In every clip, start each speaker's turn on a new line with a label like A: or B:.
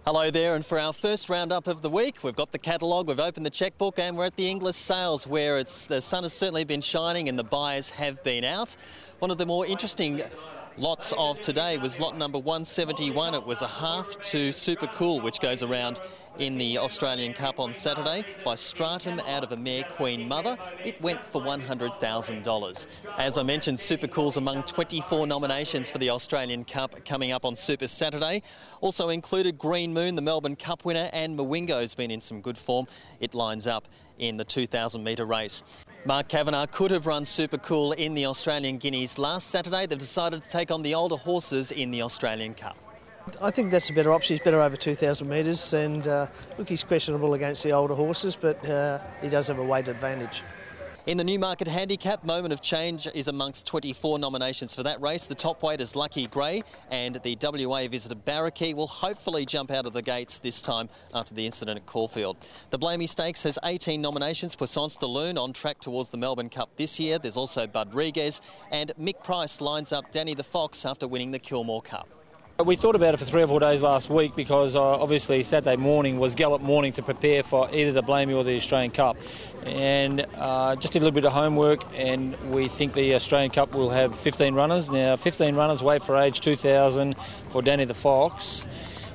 A: Hello there, and for our first roundup of the week, we've got the catalogue, we've opened the checkbook, and we're at the Inglis sales where the sun has certainly been shining and the buyers have been out. One of the more interesting lots of today was lot number 171. It was a half to Super Cool, which goes around in the Australian Cup on Saturday by Stratum out of a mare Queen Mother. It went for $100,000. As I mentioned, Super Cool's among 24 nominations for the Australian Cup coming up on Super Saturday. Also included Green Moon, the Melbourne Cup winner, and Mwingo's been in some good form. It lines up in the 2,000 metre race. Mark Kavanagh could have run Super Cool in the Australian Guineas last Saturday. They've decided to take on the older horses in the Australian Cup.
B: I think that's a better option. He's better over 2,000 metres, and look, he's questionable against the older horses, but he does have a weight advantage.
A: In the Newmarket Handicap, Moment of Change is amongst 24 nominations for that race. The top weight is Lucky Grey, and the WA visitor Barrackey will hopefully jump out of the gates this time after the incident at Caulfield. The Blamey Stakes has 18 nominations. Poisson's de Lune on track towards the Melbourne Cup this year. There's also Bud Riguez, and Mick Price lines up Dany The Fox after winning the Kilmore Cup.
C: We thought about it for 3 or 4 days last week because obviously Saturday morning was gallop morning to prepare for either the Blamey or the Australian Cup, and just did a little bit of homework, and we think the Australian Cup will have 15 runners. Now 15 runners weight for age 2,000 for Dany The Fox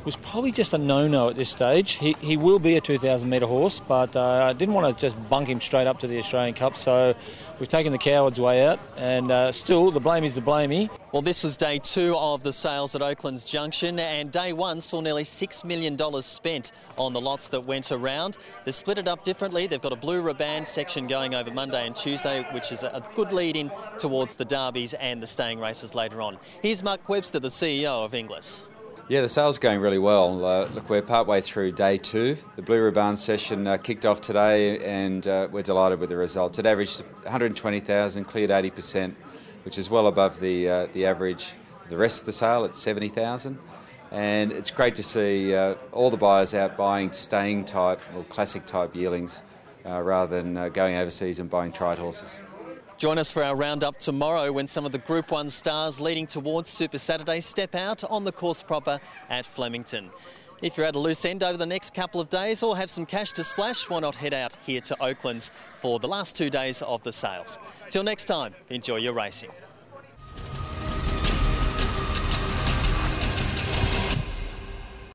C: was probably just a no-no at this stage. He will be a 2,000 metre horse, but I didn't want to just bunk him straight up to the Australian Cup, so we've taken the coward's way out, and still the Blamey's the Blamey.
A: Well, this was day 2 of the sales at Oaklands Junction, and day 1 saw nearly $6 million spent on the lots that went around. They're split it up differently. They've got a blue ribbon section going over Monday and Tuesday, which is a good lead in towards the derbies and the staying races later on. Here's Mark Webster, the CEO of Inglis.
D: Yeah, the sales are going really well. Look, we're partway through day 2. The Blue Ribbon session kicked off today, and we're delighted with the results. It averaged 120,000, cleared 80%, which is well above the average of the rest of the sale at 70,000. And it's great to see all the buyers out buying staying type or classic type yearlings rather than going overseas and buying tried horses.
A: Join us for our roundup tomorrow when some of the Group 1 stars leading towards Super Saturday step out on the course proper at Flemington. If you're at a loose end over the next couple of days or have some cash to splash, why not head out here to Oaklands for the last 2 days of the sales. Till next time, enjoy your racing.